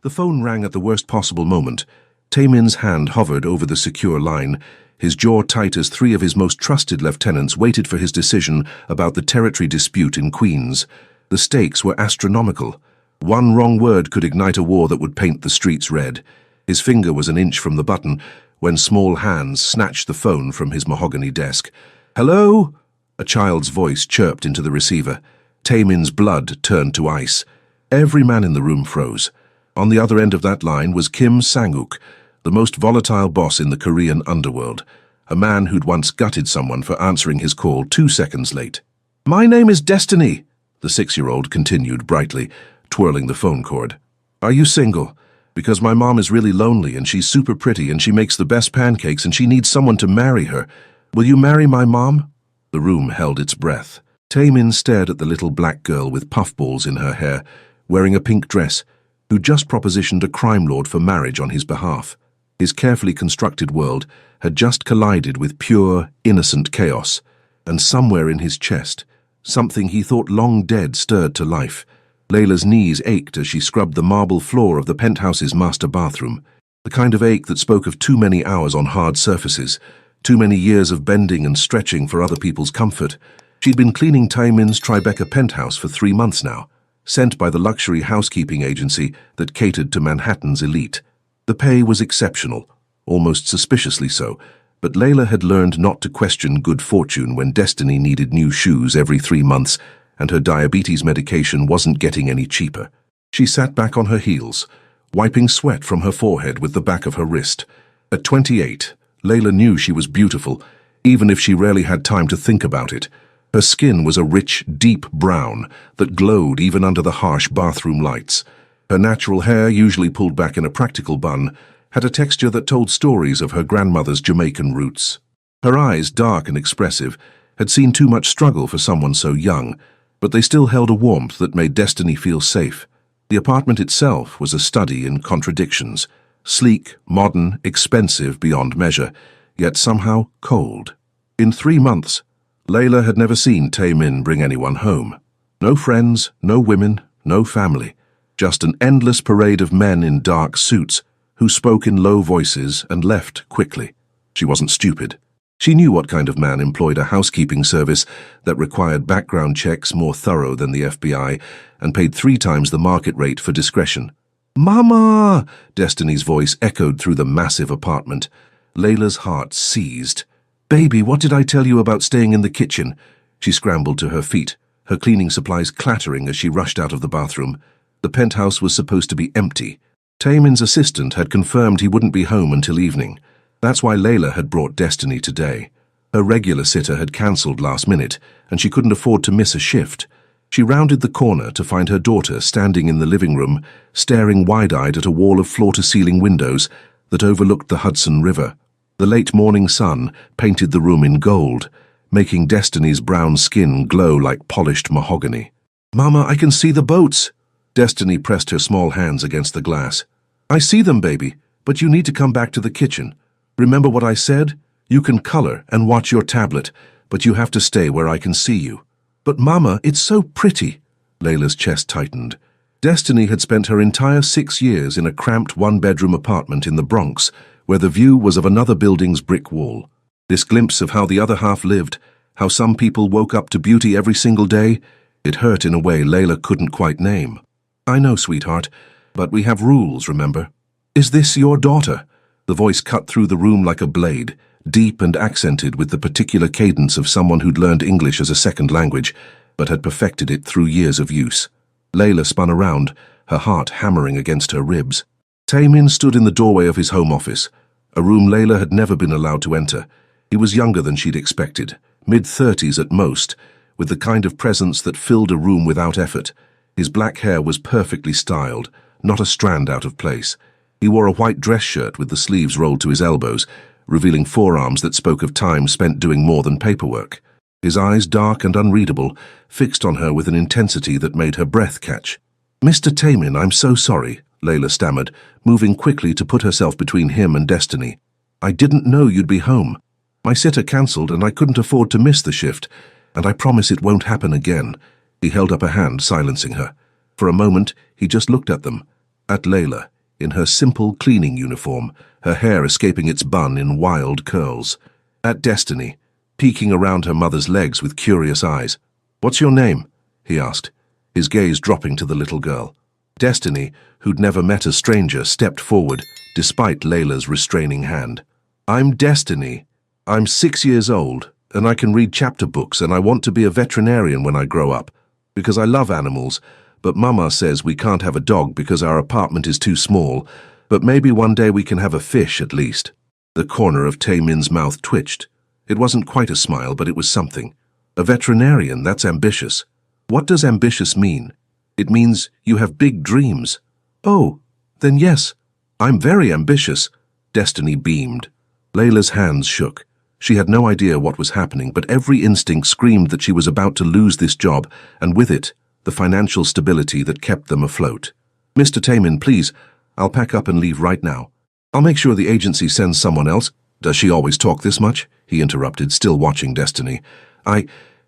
The phone rang at the worst possible moment. Taemin's hand hovered over the secure line, his jaw tight as three of his most trusted lieutenants waited for his decision about the territory dispute in Queens. The stakes were astronomical. One wrong word could ignite a war that would paint the streets red. His finger was an inch from the button when small hands snatched the phone from his mahogany desk. "Hello?" A child's voice chirped into the receiver. Taemin's blood turned to ice. Every man in the room froze. On the other end of that line was Kim Sang-uk, the most volatile boss in the Korean underworld, a man who'd once gutted someone for answering his call 2 seconds late. "My name is Destiny," the 6-year-old continued brightly, twirling the phone cord. "Are you single? Because my mom is really lonely and she's super pretty and she makes the best pancakes and she needs someone to marry her. Will you marry my mom?" The room held its breath. Taemin stared at the little black girl with puffballs in her hair, wearing a pink dress, who just propositioned a crime lord for marriage on his behalf. His carefully constructed world had just collided with pure, innocent chaos, and somewhere in his chest, something he thought long dead stirred to life. Layla's knees ached as she scrubbed the marble floor of the penthouse's master bathroom, the kind of ache that spoke of too many hours on hard surfaces, too many years of bending and stretching for other people's comfort. She'd been cleaning Taemin's Tribeca penthouse for 3 months now, sent by the luxury housekeeping agency that catered to Manhattan's elite. The pay was exceptional, almost suspiciously so, but Layla had learned not to question good fortune when Destiny needed new shoes every 3 months and her diabetes medication wasn't getting any cheaper. She sat back on her heels, wiping sweat from her forehead with the back of her wrist. At 28, Layla knew she was beautiful, even if she rarely had time to think about it. Her skin was a rich, deep brown that glowed even under the harsh bathroom lights. Her natural hair, usually pulled back in a practical bun, had a texture that told stories of her grandmother's Jamaican roots. Her eyes, dark and expressive, had seen too much struggle for someone so young, but they still held a warmth that made Destiny feel safe. The apartment itself was a study in contradictions. Sleek, modern, expensive beyond measure, yet somehow cold. In 3 months, Layla had never seen Taemin bring anyone home. No friends, no women, no family. Just an endless parade of men in dark suits who spoke in low voices and left quickly. She wasn't stupid. She knew what kind of man employed a housekeeping service that required background checks more thorough than the FBI and paid 3 times the market rate for discretion. "Mama!" Destiny's voice echoed through the massive apartment. Layla's heart seized. "Baby, what did I tell you about staying in the kitchen?" She scrambled to her feet, her cleaning supplies clattering as she rushed out of the bathroom. The penthouse was supposed to be empty. Taemin's assistant had confirmed he wouldn't be home until evening. That's why Layla had brought Destiny today. Her regular sitter had cancelled last minute, and she couldn't afford to miss a shift. She rounded the corner to find her daughter standing in the living room, staring wide-eyed at a wall of floor-to-ceiling windows that overlooked the Hudson River. The late morning sun painted the room in gold, making Destiny's brown skin glow like polished mahogany. "Mama, I can see the boats!" Destiny pressed her small hands against the glass. "I see them, baby, but you need to come back to the kitchen. Remember what I said? You can color and watch your tablet, but you have to stay where I can see you." "But Mama, it's so pretty." Layla's chest tightened. Destiny had spent her entire 6 years in a cramped 1-bedroom apartment in the Bronx, where the view was of another building's brick wall. This glimpse of how the other half lived, how some people woke up to beauty every single day, it hurt in a way Layla couldn't quite name. "I know, sweetheart, but we have rules, remember?" "Is this your daughter?" The voice cut through the room like a blade, deep and accented with the particular cadence of someone who'd learned English as a second language, but had perfected it through years of use. Layla spun around, her heart hammering against her ribs. Taemin stood in the doorway of his home office, a room Layla had never been allowed to enter. He was younger than she'd expected, mid-30s at most, with the kind of presence that filled a room without effort. His black hair was perfectly styled, not a strand out of place. He wore a white dress shirt with the sleeves rolled to his elbows, revealing forearms that spoke of time spent doing more than paperwork. His eyes, dark and unreadable, fixed on her with an intensity that made her breath catch. "Mr. Taemin, I'm so sorry," Layla stammered, moving quickly to put herself between him and Destiny. "I didn't know you'd be home. My sitter cancelled and I couldn't afford to miss the shift, and I promise it won't happen again." He held up a hand, silencing her. For a moment, he just looked at them. At Layla, in her simple cleaning uniform, her hair escaping its bun in wild curls. At Destiny, peeking around her mother's legs with curious eyes. "What's your name?" he asked, his gaze dropping to the little girl. Destiny, who'd never met a stranger, stepped forward, despite Layla's restraining hand. "I'm Destiny. I'm 6 years old, and I can read chapter books, and I want to be a veterinarian when I grow up, because I love animals, but Mama says we can't have a dog because our apartment is too small, but maybe one day we can have a fish at least." The corner of Taemin's mouth twitched. It wasn't quite a smile, but it was something. A veterinarian, that's ambitious. What does ambitious mean? It means you have big dreams. "Oh, then yes, I'm very ambitious." Destiny beamed. Layla's hands shook. She had no idea what was happening, but every instinct screamed that she was about to lose this job, and with it, the financial stability that kept them afloat. "Mr. Taemin, please, I'll pack up and leave right now. I'll make sure the agency sends someone else." "Does she always talk this much?" he interrupted, still watching Destiny.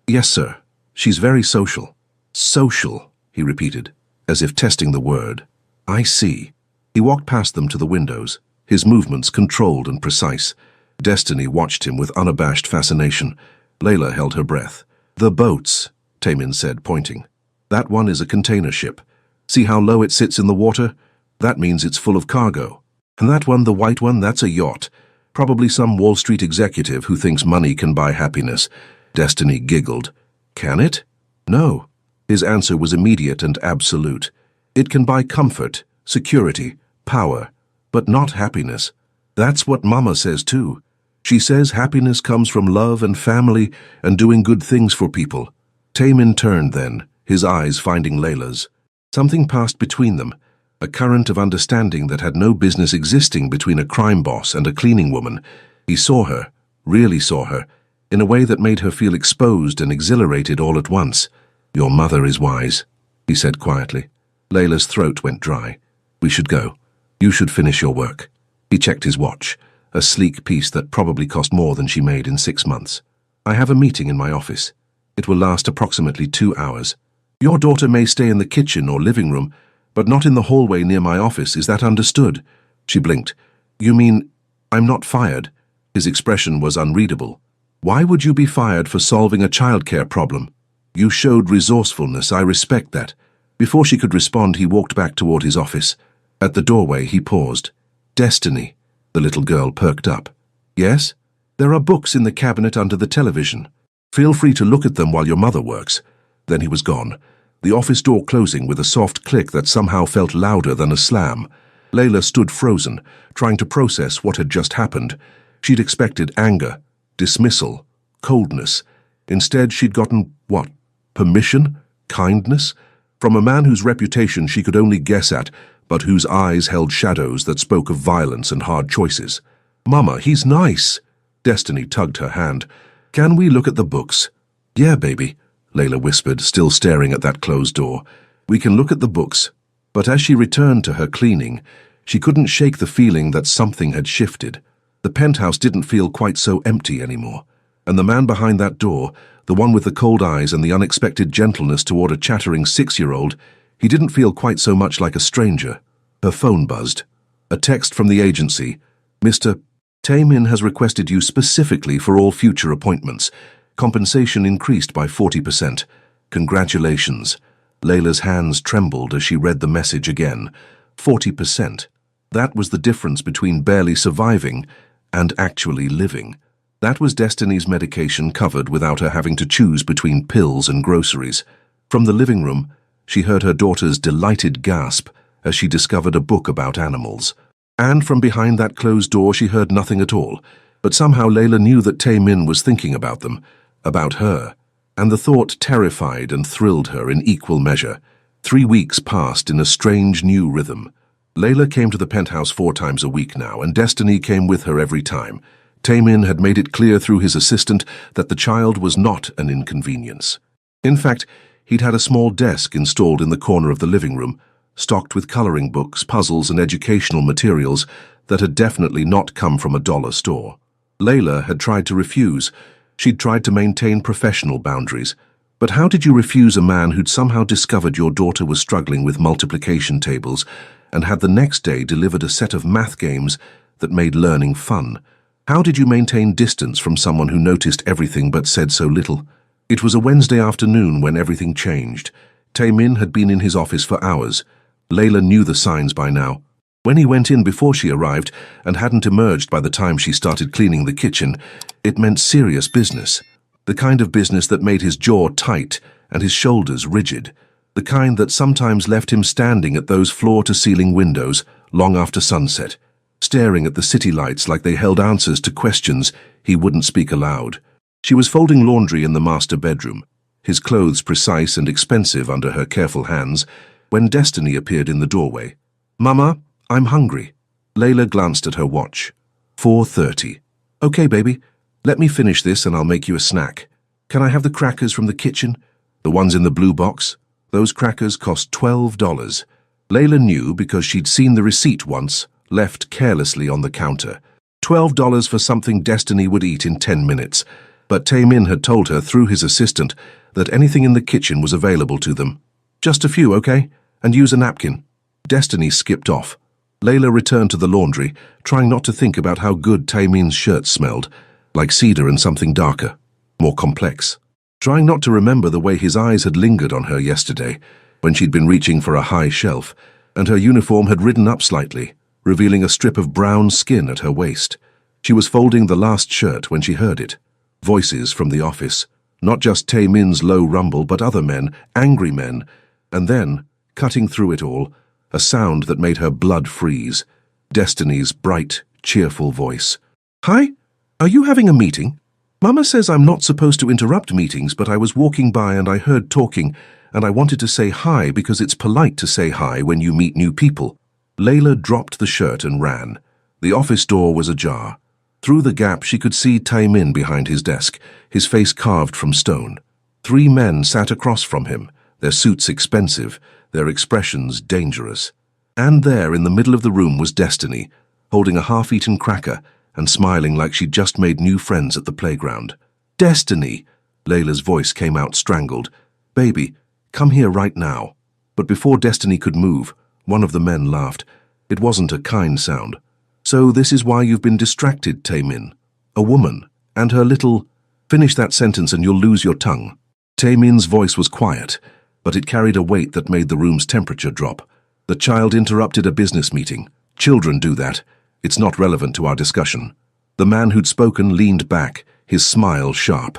Yes, sir. She's very social." "Social," he repeated, as if testing the word. "I see." He walked past them to the windows, his movements controlled and precise. Destiny watched him with unabashed fascination. Layla held her breath. "The boats," Taemin said, pointing. "That one is a container ship. See how low it sits in the water? That means it's full of cargo. And that one, the white one, that's a yacht. Probably some Wall Street executive who thinks money can buy happiness." Destiny giggled. "Can it?" "No." His answer was immediate and absolute. "It can buy comfort, security, power, but not happiness. That's what Mama says too. She says happiness comes from love and family and doing good things for people." Taemin turned then, his eyes finding Layla's. Something passed between them, a current of understanding that had no business existing between a crime boss and a cleaning woman. He saw her, really saw her, in a way that made her feel exposed and exhilarated all at once. "Your mother is wise," he said quietly. Layla's throat went dry. "We should go. You should finish your work." He checked his watch, a sleek piece that probably cost more than she made in 6 months. "I have a meeting in my office. It will last approximately 2 hours. Your daughter may stay in the kitchen or living room, but not in the hallway near my office. Is that understood?" She blinked. "You mean I'm not fired?" His expression was unreadable. "Why would you be fired for solving a childcare problem? You showed resourcefulness. I respect that." Before she could respond, he walked back toward his office. At the doorway, he paused. "Destiny." The little girl perked up. "Yes? There are books in the cabinet under the television. Feel free to look at them while your mother works." Then he was gone, the office door closing with a soft click that somehow felt louder than a slam. Layla stood frozen, trying to process what had just happened. She'd expected anger, dismissal, coldness. Instead, she'd gotten, what? Permission? Kindness? From a man whose reputation she could only guess at, but whose eyes held shadows that spoke of violence and hard choices. "Mama, he's nice." Destiny tugged her hand. "Can we look at the books?" "Yeah, baby," Layla whispered, still staring at that closed door. "We can look at the books." But as she returned to her cleaning, she couldn't shake the feeling that something had shifted. The penthouse didn't feel quite so empty anymore, and the man behind that door, the one with the cold eyes and the unexpected gentleness toward a chattering 6-year-old, he didn't feel quite so much like a stranger. Her phone buzzed. A text from the agency. "Mr. Taemin has requested you specifically for all future appointments. Compensation increased by 40%. Congratulations." Layla's hands trembled as she read the message again. 40%. That was the difference between barely surviving and actually living. That was Destiny's medication covered without her having to choose between pills and groceries. From the living room, she heard her daughter's delighted gasp as she discovered a book about animals. And from behind that closed door she heard nothing at all, but somehow Layla knew that Taemin was thinking about them, about her, and the thought terrified and thrilled her in equal measure. 3 weeks passed in a strange new rhythm. Layla came to the penthouse 4 times a week now, and Destiny came with her every time. Taemin had made it clear through his assistant that the child was not an inconvenience. In fact, he'd had a small desk installed in the corner of the living room, stocked with coloring books, puzzles, and educational materials that had definitely not come from a dollar store. Layla had tried to refuse. She'd tried to maintain professional boundaries. But how did you refuse a man who'd somehow discovered your daughter was struggling with multiplication tables and had the next day delivered a set of math games that made learning fun. How did you maintain distance from someone who noticed everything but said so little? It was a Wednesday afternoon when everything changed. Tae-min had been in his office for hours. Layla knew the signs by now. When he went in before she arrived and hadn't emerged by the time she started cleaning the kitchen, it meant serious business. The kind of business that made his jaw tight and his shoulders rigid. The kind that sometimes left him standing at those floor-to-ceiling windows long after sunset, staring at the city lights like they held answers to questions he wouldn't speak aloud. She was folding laundry in the master bedroom, his clothes precise and expensive under her careful hands, when Destiny appeared in the doorway. "Mama, I'm hungry." Layla glanced at her watch. 4:30. "Okay, baby. Let me finish this and I'll make you a snack. Can I have the crackers from the kitchen? The ones in the blue box? Those crackers cost $12. Layla knew because she'd seen the receipt once, left carelessly on the counter. $12 for something Destiny would eat in 10 minutes. But Tae-min had told her through his assistant that anything in the kitchen was available to them. "Just a few, okay? And use a napkin." Destiny skipped off. Layla returned to the laundry, trying not to think about how good Tae-min's shirt smelled, like cedar and something darker, more complex. Trying not to remember the way his eyes had lingered on her yesterday, when she'd been reaching for a high shelf, and her uniform had ridden up slightly, revealing a strip of brown skin at her waist. She was folding the last shirt when she heard it. Voices from the office, not just Tae-min's low rumble, but other men, angry men, and then, cutting through it all, a sound that made her blood freeze. Destiny's bright, cheerful voice. "Hi? Are you having a meeting? Mama says I'm not supposed to interrupt meetings, but I was walking by and I heard talking, and I wanted to say hi because it's polite to say hi when you meet new people." Layla dropped the shirt and ran. The office door was ajar. Through the gap she could see Tae-min behind his desk, his face carved from stone. 3 men sat across from him, their suits expensive, their expressions dangerous. And there in the middle of the room was Destiny, holding a half-eaten cracker and smiling like she'd just made new friends at the playground. "Destiny!" Layla's voice came out strangled. "Baby, come here right now." But before Destiny could move, one of the men laughed. It wasn't a kind sound. "So this is why you've been distracted, Tae-min. A woman, and her little—" "Finish that sentence and you'll lose your tongue." Tae-min's voice was quiet, but it carried a weight that made the room's temperature drop. The child interrupted a business meeting. Children do that. It's not relevant to our discussion. The man who'd spoken leaned back, his smile sharp.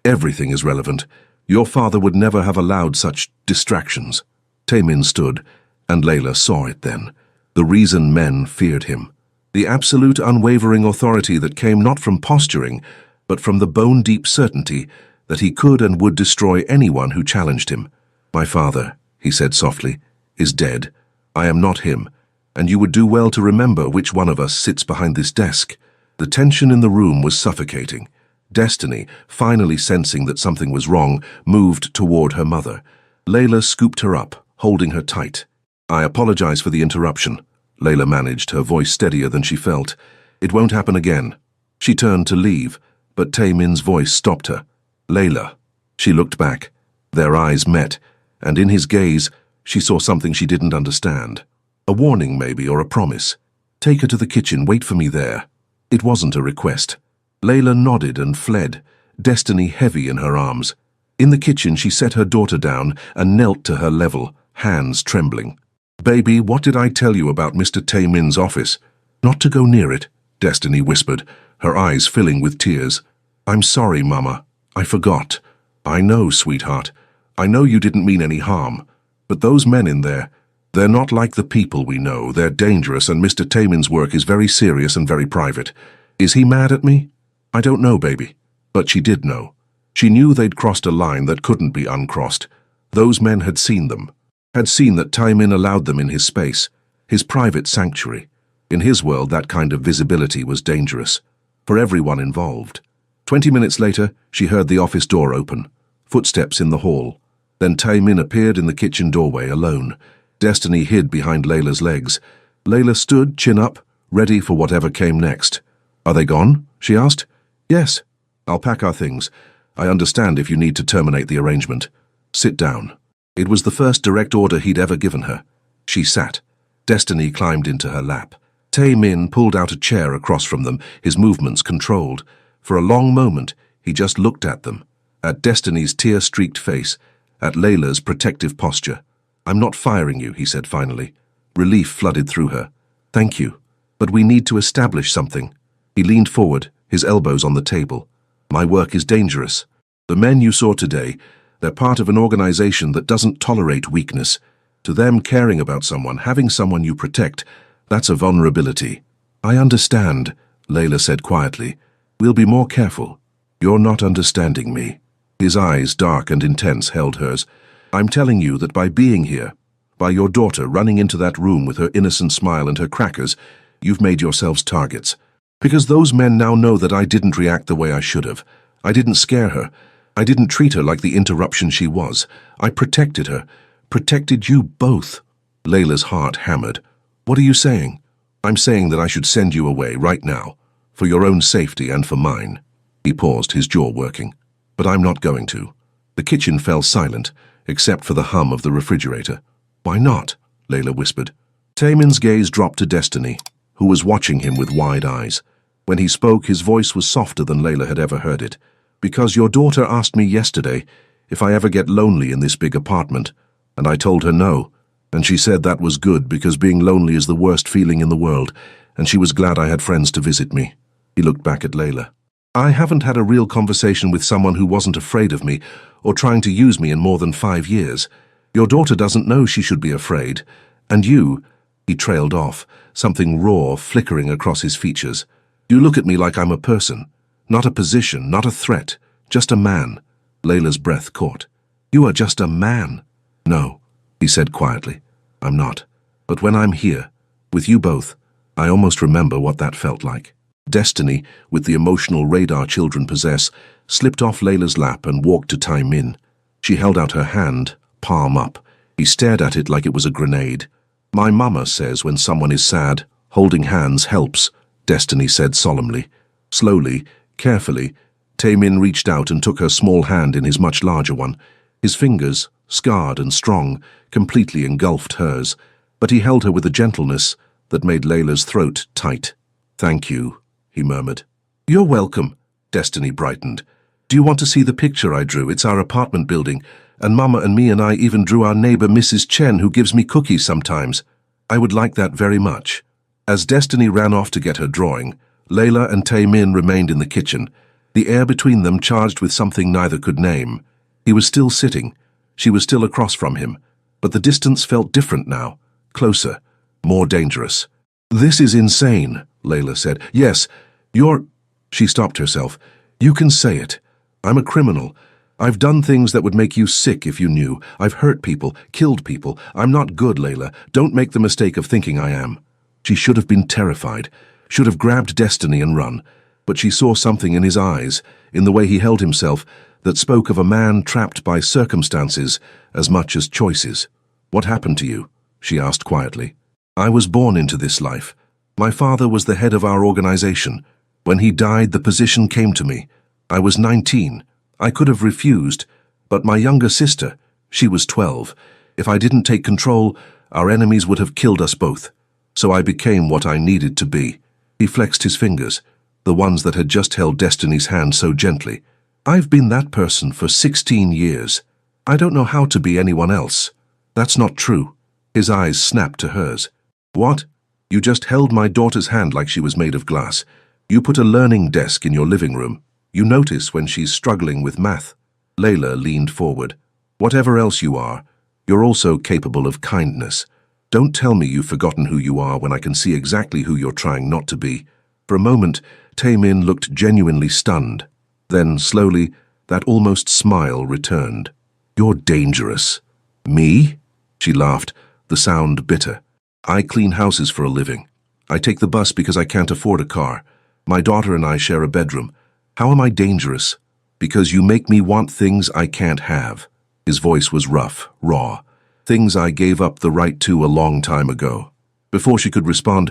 "Everything is relevant. Your father would never have allowed such distractions." Tae-min stood, and Layla saw it then. The reason men feared him. The absolute unwavering authority that came not from posturing, but from the bone-deep certainty that he could and would destroy anyone who challenged him. "My father," he said softly, "is dead. I am not him, and you would do well to remember which one of us sits behind this desk." The tension in the room was suffocating. Destiny, finally sensing that something was wrong, moved toward her mother. Layla scooped her up, holding her tight. "I apologize for the interruption," Layla managed, her voice steadier than she felt. "It won't happen again." She turned to leave, but Tae-min's voice stopped her. "Layla." She looked back. Their eyes met, and in his gaze, she saw something she didn't understand. A warning, maybe, or a promise. "Take her to the kitchen, wait for me there." It wasn't a request. Layla nodded and fled, Destiny heavy in her arms. In the kitchen, she set her daughter down and knelt to her level, hands trembling. "Baby, what did I tell you about Mr. Tae-min's office?" "Not to go near it," Destiny whispered, her eyes filling with tears. "I'm sorry, Mama. I forgot." "I know, sweetheart. I know you didn't mean any harm. But those men in there, they're not like the people we know. They're dangerous, and Mr. Tae-min's work is very serious and very private. Is he mad at me?" "I don't know, baby." But she did know. She knew they'd crossed a line that couldn't be uncrossed. Those men had seen them. Had seen that Tae-min allowed them in his space, his private sanctuary. In his world, that kind of visibility was dangerous. For everyone involved. 20 minutes later, she heard the office door open. Footsteps in the hall. Then Tae-min appeared in the kitchen doorway alone. Destiny hid behind Layla's legs. Layla stood, chin up, ready for whatever came next. "Are they gone?" she asked. "Yes. I'll pack our things. I understand if you need to terminate the arrangement. Sit down." It was the first direct order he'd ever given her. She sat. Destiny climbed into her lap. Tae-min pulled out a chair across from them, his movements controlled. For a long moment, he just looked at them, at Destiny's tear-streaked face, at Layla's protective posture. "I'm not firing you," he said finally. Relief flooded through her. "Thank you. But we need to establish something." He leaned forward, his elbows on the table. "My work is dangerous. The men you saw today, they're part of an organization that doesn't tolerate weakness. To them, caring about someone, having someone you protect, that's a vulnerability." "I understand," Layla said quietly. "We'll be more careful." "You're not understanding me." His eyes, dark and intense, held hers. "I'm telling you that by being here, by your daughter running into that room with her innocent smile and her crackers, you've made yourselves targets. Because those men now know that I didn't react the way I should have. I didn't scare her. I didn't treat her like the interruption she was. I protected her. Protected you both." Layla's heart hammered. "What are you saying?" "I'm saying that I should send you away right now, for your own safety and for mine." He paused, his jaw working. "But I'm not going to." The kitchen fell silent, except for the hum of the refrigerator. "Why not?" Layla whispered. Taemin's gaze dropped to Destiny, who was watching him with wide eyes. When he spoke, his voice was softer than Layla had ever heard it. "Because your daughter asked me yesterday if I ever get lonely in this big apartment, and I told her no, and she said that was good because being lonely is the worst feeling in the world, and she was glad I had friends to visit me." He looked back at Layla. "I haven't had a real conversation with someone who wasn't afraid of me or trying to use me in more than 5 years. Your daughter doesn't know she should be afraid. And you—" He trailed off, something raw flickering across his features. "You look at me like I'm a person. Not a position, not a threat, just a man." Layla's breath caught. "You are just a man." "No," he said quietly. "I'm not. But when I'm here, with you both, I almost remember what that felt like." Destiny, with the emotional radar children possess, slipped off Layla's lap and walked to Tae-min. She held out her hand, palm up. He stared at it like it was a grenade. "My mama says when someone is sad, holding hands helps," Destiny said solemnly. Slowly, carefully, Tae-min reached out and took her small hand in his much larger one. His fingers, scarred and strong, completely engulfed hers, but he held her with a gentleness that made Layla's throat tight. "Thank you," he murmured. "You're welcome," Destiny brightened. "Do you want to see the picture I drew? It's our apartment building, and Mama and me and I even drew our neighbor Mrs. Chen, who gives me cookies sometimes. I would like that very much." As Destiny ran off to get her drawing, Layla and Tae-min remained in the kitchen, the air between them charged with something neither could name. He was still sitting. She was still across from him, but the distance felt different now, closer, more dangerous. "This is insane," Layla said. "Yes, you're—" She stopped herself. "You can say it. I'm a criminal. I've done things that would make you sick if you knew. I've hurt people, killed people. I'm not good, Layla. Don't make the mistake of thinking I am." She should have been terrified, should have grabbed Destiny and run, but she saw something in his eyes, in the way he held himself, that spoke of a man trapped by circumstances as much as choices. "What happened to you?" she asked quietly. "I was born into this life. My father was the head of our organization. When he died, the position came to me. I was 19. I could have refused, but my younger sister, she was 12. If I didn't take control, our enemies would have killed us both. So I became what I needed to be." He flexed his fingers, the ones that had just held Destiny's hand so gently. "I've been that person for 16 years. I don't know how to be anyone else." "That's not true." His eyes snapped to hers. "What? You just held my daughter's hand like she was made of glass. You put a learning desk in your living room. You notice when she's struggling with math." Layla leaned forward. "Whatever else you are, you're also capable of kindness. Don't tell me you've forgotten who you are when I can see exactly who you're trying not to be." For a moment, Tae-min looked genuinely stunned. Then, slowly, that almost smile returned. "You're dangerous." "Me?" She laughed, the sound bitter. "I clean houses for a living. I take the bus because I can't afford a car. My daughter and I share a bedroom. How am I dangerous? Because you make me want things I can't have." His voice was rough, raw. "Things I gave up the right to a long time ago." Before she could respond,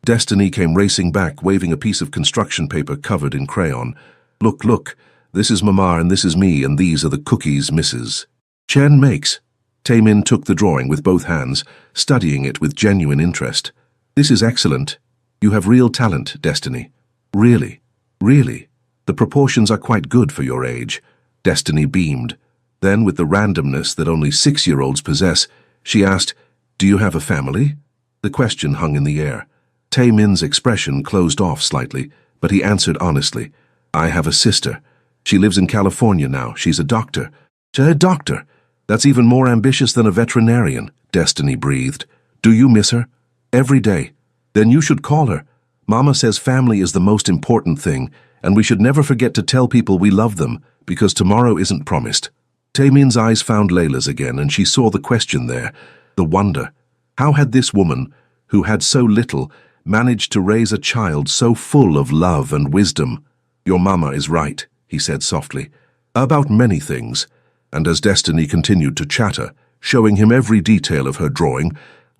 Destiny came racing back, waving a piece of construction paper covered in crayon. Look, this is Mama and this is me, and these are the cookies Mrs. Chen makes." Taemin took the drawing with both hands, studying it with genuine interest. "This is excellent. You have real talent, Destiny. Really, really. The proportions are quite good for your age." Destiny beamed. Then, with the randomness that only 6-year-olds possess, she asked, "Do you have a family?" The question hung in the air. Taemin's expression closed off slightly, but he answered honestly, "I have a sister. She lives in California now. She's a doctor." "A doctor? That's even more ambitious than a veterinarian," Destiny breathed. "Do you miss her?" "Every day." "Then you should call her. Mama says family is the most important thing, and we should never forget to tell people we love them, because tomorrow isn't promised." Taemin's eyes found Layla's again, and she saw the question there, the wonder. How had this woman, who had so little, managed to raise a child so full of love and wisdom? "Your mama is right," he said softly. "About many things." And as Destiny continued to chatter, showing him every detail of her drawing,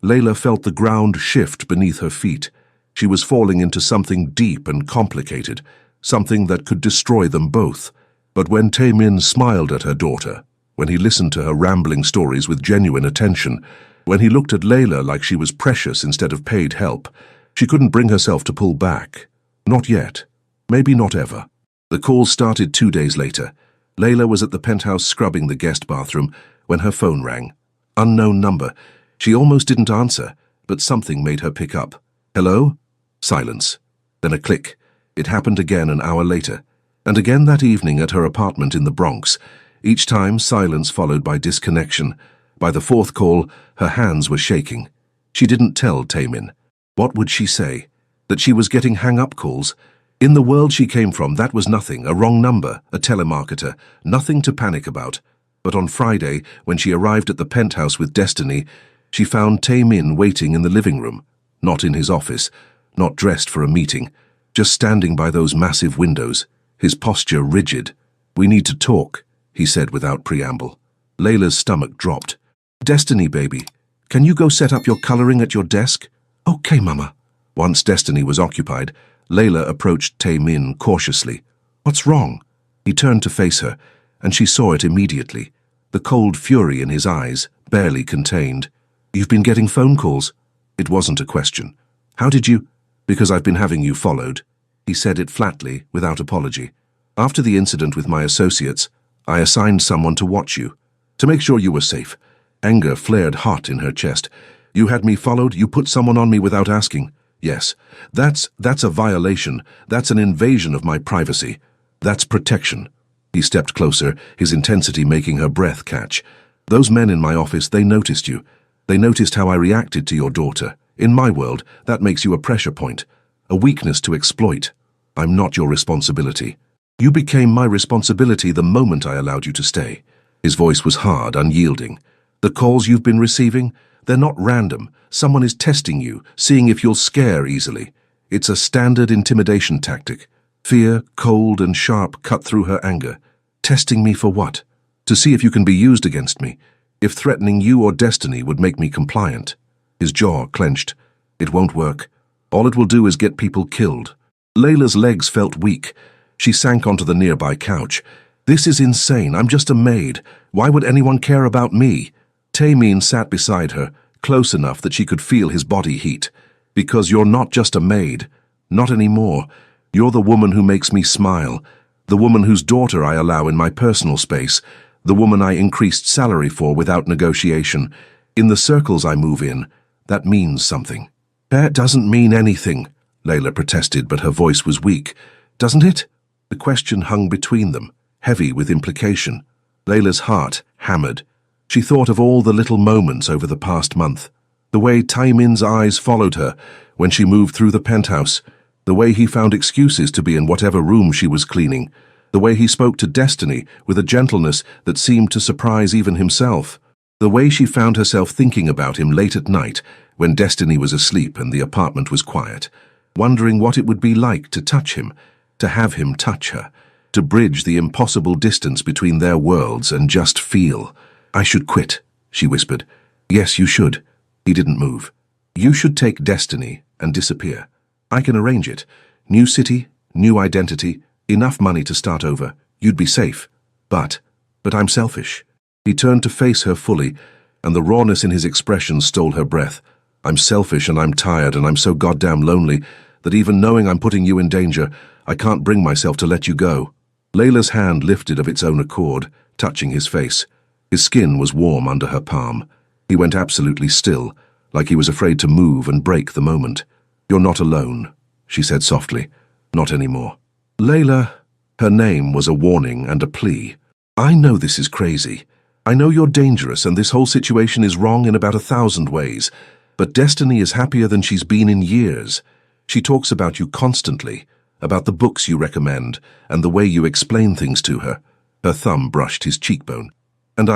Layla felt the ground shift beneath her feet. She was falling into something deep and complicated, something that could destroy them both. But when Taemin smiled at her daughter, when he listened to her rambling stories with genuine attention, when he looked at Layla like she was precious instead of paid help, she couldn't bring herself to pull back. Not yet. Maybe not ever. The call started 2 days later. Layla was at the penthouse scrubbing the guest bathroom when her phone rang. Unknown number. She almost didn't answer, but something made her pick up. "Hello?" Silence. Then a click. It happened again an hour later, and again that evening at her apartment in the Bronx. Each time, silence followed by disconnection. By the fourth call, her hands were shaking. She didn't tell Taemin. What would she say? That she was getting hang-up calls? In the world she came from, that was nothing, a wrong number, a telemarketer, nothing to panic about. But on Friday, when she arrived at the penthouse with Destiny, she found Taemin waiting in the living room, not in his office, not dressed for a meeting, just standing by those massive windows, his posture rigid. "We need to talk," he said without preamble. Layla's stomach dropped. "Destiny, baby, can you go set up your coloring at your desk?" "Okay, Mama." Once Destiny was occupied, Layla approached Taemin cautiously. "What's wrong?" He turned to face her, and she saw it immediately. The cold fury in his eyes, barely contained. "You've been getting phone calls." It wasn't a question. "How did you—" "Because I've been having you followed." He said it flatly, without apology. "After the incident with my associates, I assigned someone to watch you, to make sure you were safe." Anger flared hot in her chest. "You had me followed? You put someone on me without asking?" "Yes. That's a violation. That's an invasion of my privacy. That's protection." He stepped closer, his intensity making her breath catch. "Those men in my office, they noticed you. They noticed how I reacted to your daughter. In my world, that makes you a pressure point, a weakness to exploit. I'm not your responsibility. You became my responsibility the moment I allowed you to stay." His voice was hard, unyielding. "The calls you've been receiving, they're not random. Someone is testing you, seeing if you'll scare easily. It's a standard intimidation tactic." Fear, cold and sharp, cut through her anger. "Testing me for what?" "To see if you can be used against me, if threatening you or Destiny would make me compliant." His jaw clenched. "It won't work. All it will do is get people killed." Layla's legs felt weak. She sank onto the nearby couch. "This is insane. I'm just a maid. Why would anyone care about me?" Taemin sat beside her, close enough that she could feel his body heat. "Because you're not just a maid. Not anymore. You're the woman who makes me smile, the woman whose daughter I allow in my personal space, the woman I increased salary for without negotiation. In the circles I move in, that means something." "That doesn't mean anything," Layla protested, but her voice was weak. "Doesn't it?" The question hung between them, heavy with implication. Layla's heart hammered. She thought of all the little moments over the past month. The way Taemin's eyes followed her when she moved through the penthouse, the way he found excuses to be in whatever room she was cleaning, the way he spoke to Destiny with a gentleness that seemed to surprise even himself, the way she found herself thinking about him late at night when Destiny was asleep and the apartment was quiet, wondering what it would be like to touch him, to have him touch her, to bridge the impossible distance between their worlds and just feel. "I should quit," she whispered. "Yes, you should." He didn't move. "You should take Destiny and disappear. I can arrange it. New city, new identity, enough money to start over. You'd be safe. But I'm selfish." He turned to face her fully, and the rawness in his expression stole her breath. "I'm selfish and I'm tired and I'm so goddamn lonely that even knowing I'm putting you in danger, I can't bring myself to let you go." Layla's hand lifted of its own accord, touching his face. His skin was warm under her palm. He went absolutely still, like he was afraid to move and break the moment. "You're not alone," she said softly. "Not anymore." "Layla," her name was a warning and a plea. "I know this is crazy. I know you're dangerous and this whole situation is wrong in about 1,000 ways, but Destiny is happier than she's been in years. She talks about you constantly, about the books you recommend and the way you explain things to her." Her thumb brushed his cheekbone. "And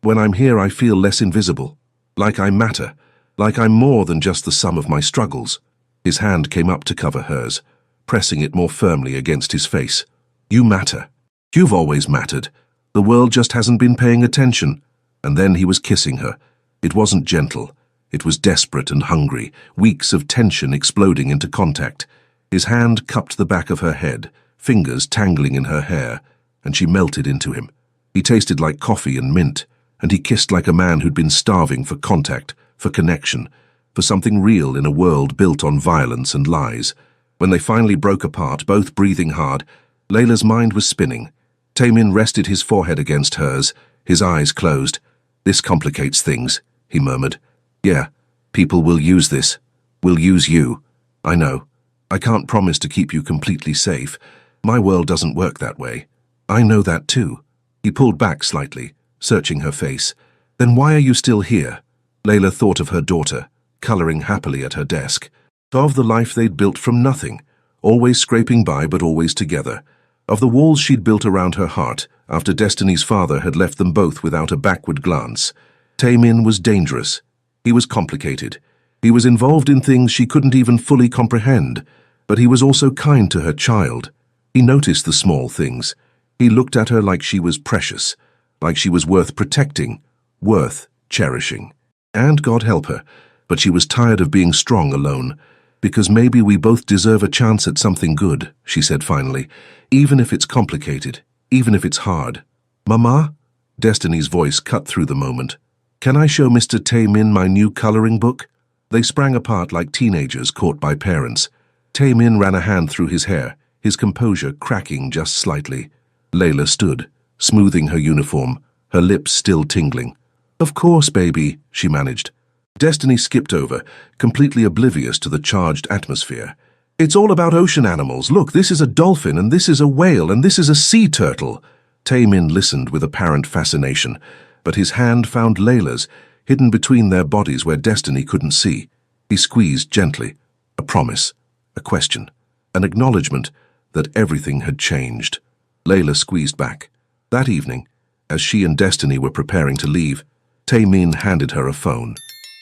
when I'm here, I feel less invisible. Like I matter. Like I'm more than just the sum of my struggles." His hand came up to cover hers, pressing it more firmly against his face. "You matter. You've always mattered. The world just hasn't been paying attention." And then he was kissing her. It wasn't gentle. It was desperate and hungry, weeks of tension exploding into contact. His hand cupped the back of her head, fingers tangling in her hair, and she melted into him. He tasted like coffee and mint, and he kissed like a man who'd been starving for contact, for connection, for something real in a world built on violence and lies. When they finally broke apart, both breathing hard, Layla's mind was spinning. Taemin rested his forehead against hers, his eyes closed. "This complicates things," he murmured. "Yeah, people will use this. Will use you. I know. I can't promise to keep you completely safe. My world doesn't work that way. I know that too." He pulled back slightly, searching her face. "Then why are you still here?" Layla thought of her daughter, coloring happily at her desk. Of the life they'd built from nothing, always scraping by but always together. Of the walls she'd built around her heart after Destiny's father had left them both without a backward glance. Taemin was dangerous. He was complicated. He was involved in things she couldn't even fully comprehend, but he was also kind to her child. He noticed the small things. He looked at her like she was precious, like she was worth protecting, worth cherishing. And God help her, but she was tired of being strong alone. "Because maybe we both deserve a chance at something good," she said finally, "even if it's complicated, even if it's hard." "Mama?" Destiny's voice cut through the moment. "Can I show Mr. Taemin my new coloring book?" They sprang apart like teenagers caught by parents. Taemin ran a hand through his hair, his composure cracking just slightly. Layla stood, smoothing her uniform, her lips still tingling. "Of course, baby," she managed. Destiny skipped over, completely oblivious to the charged atmosphere. "It's all about ocean animals. Look, this is a dolphin, and this is a whale, and this is a sea turtle." Taemin listened with apparent fascination, but his hand found Layla's, hidden between their bodies where Destiny couldn't see. He squeezed gently. A promise, a question, an acknowledgement that everything had changed. Layla squeezed back. That evening, as she and Destiny were preparing to leave, Taemin handed her a phone.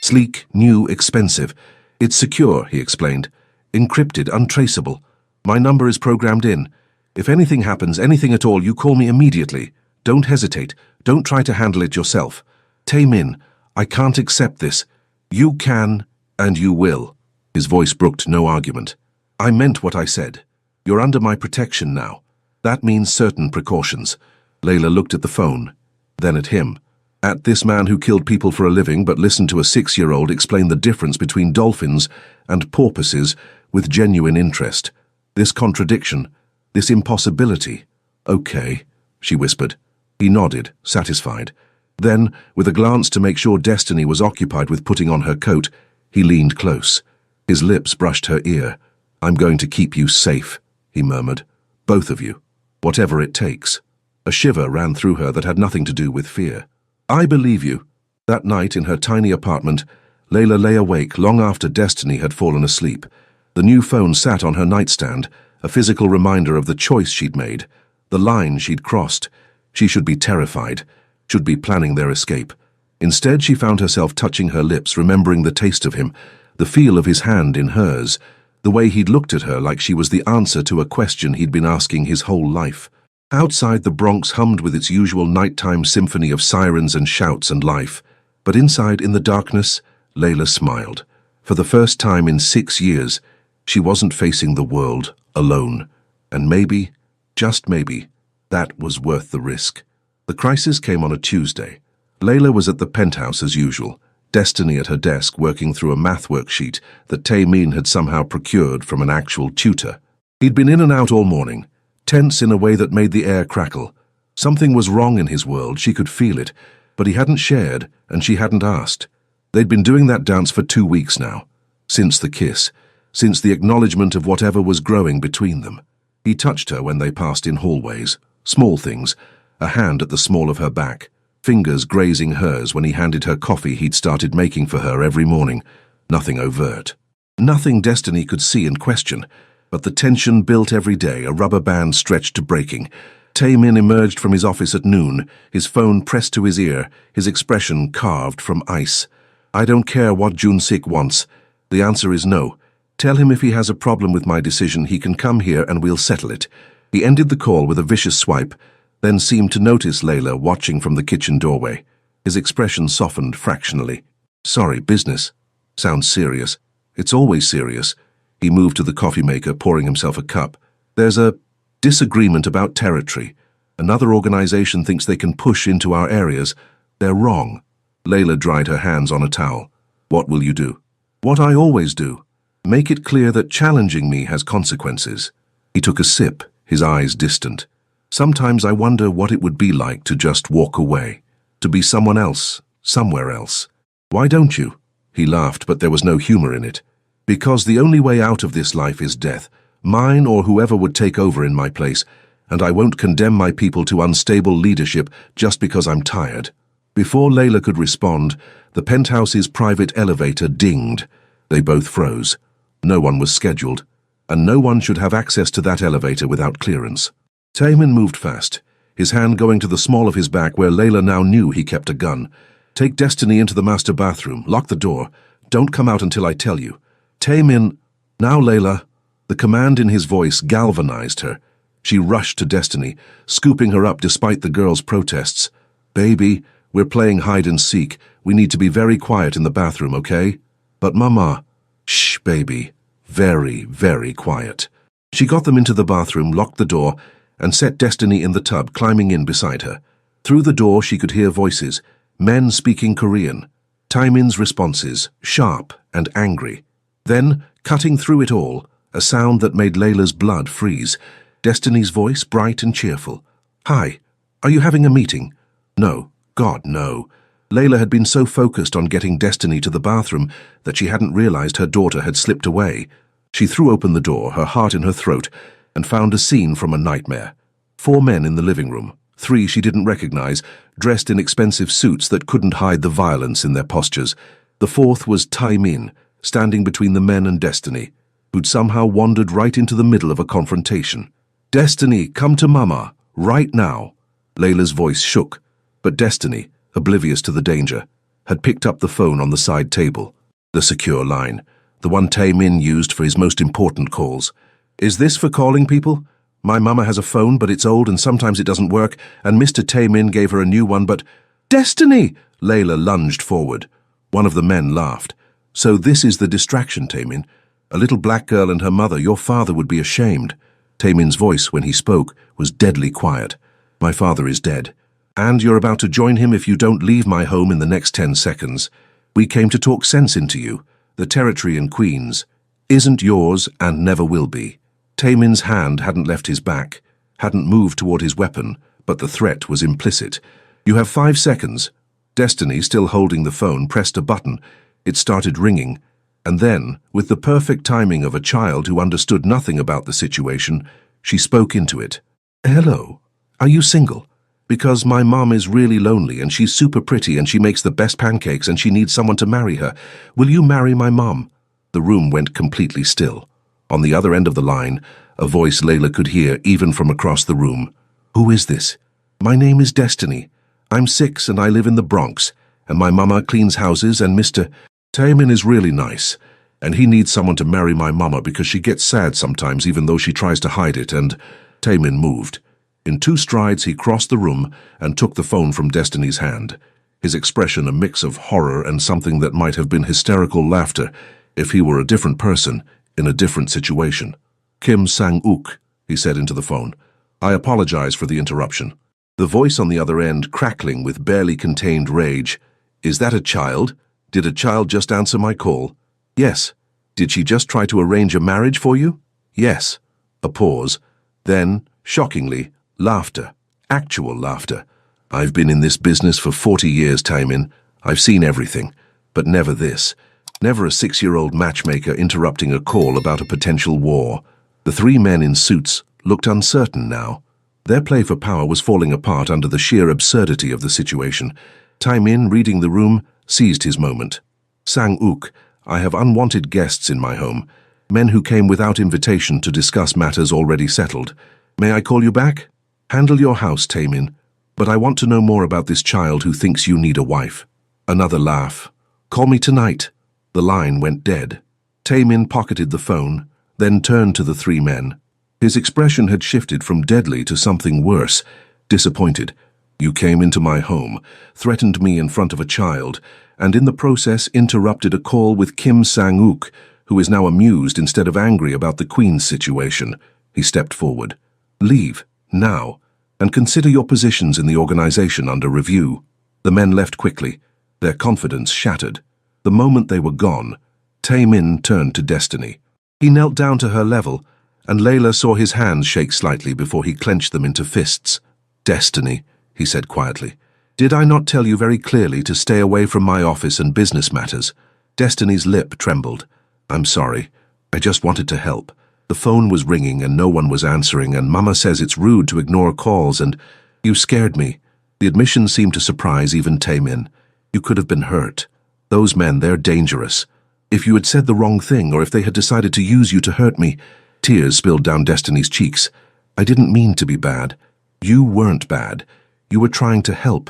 "Sleek, new, expensive. It's secure," he explained. "Encrypted, untraceable. My number is programmed in. If anything happens, anything at all, you call me immediately. Don't hesitate. Don't try to handle it yourself. Taemin, I can't accept this. You can, and you will." His voice brooked no argument. "I meant what I said. You're under my protection now. That means certain precautions." Layla looked at the phone, then at him. At this man who killed people for a living but listened to a 6-year-old explain the difference between dolphins and porpoises with genuine interest. This contradiction, this impossibility. "Okay," she whispered. He nodded, satisfied. Then, with a glance to make sure Destiny was occupied with putting on her coat, he leaned close. His lips brushed her ear. "I'm going to keep you safe," he murmured. "Both of you. Whatever it takes." A shiver ran through her that had nothing to do with fear. "I believe you." That night in her tiny apartment, Layla lay awake long after Destiny had fallen asleep. The new phone sat on her nightstand, a physical reminder of the choice she'd made, the line she'd crossed. She should be terrified, should be planning their escape. Instead, she found herself touching her lips, remembering the taste of him, the feel of his hand in hers, the way he'd looked at her like she was the answer to a question he'd been asking his whole life. Outside, the Bronx hummed with its usual nighttime symphony of sirens and shouts and life. But inside, in the darkness, Layla smiled. For the first time in 6 years, she wasn't facing the world alone. And maybe, just maybe, that was worth the risk. The crisis came on a Tuesday. Layla was at the penthouse as usual, Destiny at her desk working through a math worksheet that Taemin had somehow procured from an actual tutor. He'd been in and out all morning, tense in a way that made the air crackle. Something was wrong in his world, she could feel it, but he hadn't shared, and she hadn't asked. They'd been doing that dance for 2 weeks now, since the kiss, since the acknowledgement of whatever was growing between them. He touched her when they passed in hallways, small things, a hand at the small of her back, fingers grazing hers when he handed her coffee he'd started making for her every morning. Nothing overt. Nothing Destiny could see and question, but the tension built every day, a rubber band stretched to breaking. Taemin emerged from his office at noon, his phone pressed to his ear, his expression carved from ice. "I don't care what Jun-sik wants. The answer is no. Tell him if he has a problem with my decision, he can come here and we'll settle it." He ended the call with a vicious swipe, then seemed to notice Layla watching from the kitchen doorway. His expression softened fractionally. "Sorry, business. Sounds serious." "It's always serious." He moved to the coffee maker, pouring himself a cup. "There's a disagreement about territory. Another organization thinks they can push into our areas. They're wrong." Layla dried her hands on a towel. "What will you do?" "What I always do. Make it clear that challenging me has consequences." He took a sip, his eyes distant. "Sometimes I wonder what it would be like to just walk away, to be someone else, somewhere else." "Why don't you?" He laughed, but there was no humor in it. "Because the only way out of this life is death, mine or whoever would take over in my place, and I won't condemn my people to unstable leadership just because I'm tired." Before Layla could respond, the penthouse's private elevator dinged. They both froze. No one was scheduled, and no one should have access to that elevator without clearance. Taemin moved fast, his hand going to the small of his back where Layla now knew he kept a gun. "Take Destiny into the master bathroom, lock the door. Don't come out until I tell you." "Taemin, now Layla." The command in his voice galvanized her. She rushed to Destiny, scooping her up despite the girl's protests. "Baby, we're playing hide and seek. We need to be very quiet in the bathroom, okay?" "But Mama." "Shh, baby. Very, very quiet." She got them into the bathroom, locked the door, and set Destiny in the tub, climbing in beside her. Through the door she could hear voices, men speaking Korean. Taemin's responses, sharp and angry. Then, cutting through it all, a sound that made Layla's blood freeze. Destiny's voice, bright and cheerful. "Hi, are you having a meeting?" "No. God, no." Layla had been so focused on getting Destiny to the bathroom that she hadn't realized her daughter had slipped away. She threw open the door, her heart in her throat, and found a scene from a nightmare. 4 men in the living room, 3 she didn't recognize, dressed in expensive suits that couldn't hide the violence in their postures. The 4th was Taemin, standing between the men and Destiny, who'd somehow wandered right into the middle of a confrontation. "Destiny, come to Mama, right now." Layla's voice shook, but Destiny, oblivious to the danger, had picked up the phone on the side table. The secure line, the one Taemin used for his most important calls. "Is this for calling people? My mama has a phone, but it's old and sometimes it doesn't work, and Mr. Taemin gave her a new one, but—" "Destiny!" Layla lunged forward. One of the men laughed. "So this is the distraction, Taemin. A little black girl and her mother, your father would be ashamed." Taemin's voice, when he spoke, was deadly quiet. "My father is dead. And you're about to join him if you don't leave my home in the next 10 seconds. We came to talk sense into you. The territory in Queens isn't yours and never will be." Taemin's hand hadn't left his back, hadn't moved toward his weapon, but the threat was implicit. "You have 5 seconds." Destiny, still holding the phone, pressed a button. It started ringing, and then, with the perfect timing of a child who understood nothing about the situation, she spoke into it. "Hello. Are you single? Because my mom is really lonely and she's super pretty and she makes the best pancakes and she needs someone to marry her. Will you marry my mom?" The room went completely still. On the other end of the line, a voice Layla could hear even from across the room. "Who is this?" "My name is Destiny. I'm 6 and I live in the Bronx, and my mama cleans houses and Mr. Taemin is really nice, and he needs someone to marry my mama because she gets sad sometimes even though she tries to hide it, and—" Taemin moved. In 2 strides he crossed the room and took the phone from Destiny's hand, his expression a mix of horror and something that might have been hysterical laughter if he were a different person in a different situation. "Kim Sang-uk," he said into the phone. "I apologize for the interruption." The voice on the other end crackling with barely contained rage. Is that a child? Did a child just answer my call? Yes. Did she just try to arrange a marriage for you? Yes. A pause. Then, shockingly, laughter. Actual laughter. I've been in this business for 40 years, Taemin. I've seen everything. But never this. Never a 6-year-old matchmaker interrupting a call about a potential war. The three men in suits looked uncertain now. Their play for power was falling apart under the sheer absurdity of the situation. Taemin, reading the room, seized his moment. Sang-uk, I have unwanted guests in my home. Men who came without invitation to discuss matters already settled. May I call you back? Handle your house, Taemin. But I want to know more about this child who thinks you need a wife. Another laugh. Call me tonight. The line went dead. Taemin pocketed the phone, then turned to the three men. His expression had shifted from deadly to something worse, disappointed. You came into my home, threatened me in front of a child, and in the process interrupted a call with Kim Sang-uk, who is now amused instead of angry about the Queen's situation. He stepped forward. Leave, now, and consider your positions in the organization under review. The men left quickly, their confidence shattered. The moment they were gone, Taemin turned to Destiny. He knelt down to her level, and Layla saw his hands shake slightly before he clenched them into fists. Destiny, he said quietly, did I not tell you very clearly to stay away from my office and business matters? Destiny's lip trembled. I'm sorry. I just wanted to help. The phone was ringing and no one was answering, and Mama says it's rude to ignore calls, and you scared me. The admission seemed to surprise even Taemin. You could have been hurt. Those men, they're dangerous. If you had said the wrong thing, or if they had decided to use you to hurt me. Tears spilled down Destiny's cheeks. I didn't mean to be bad. You weren't bad. You were trying to help.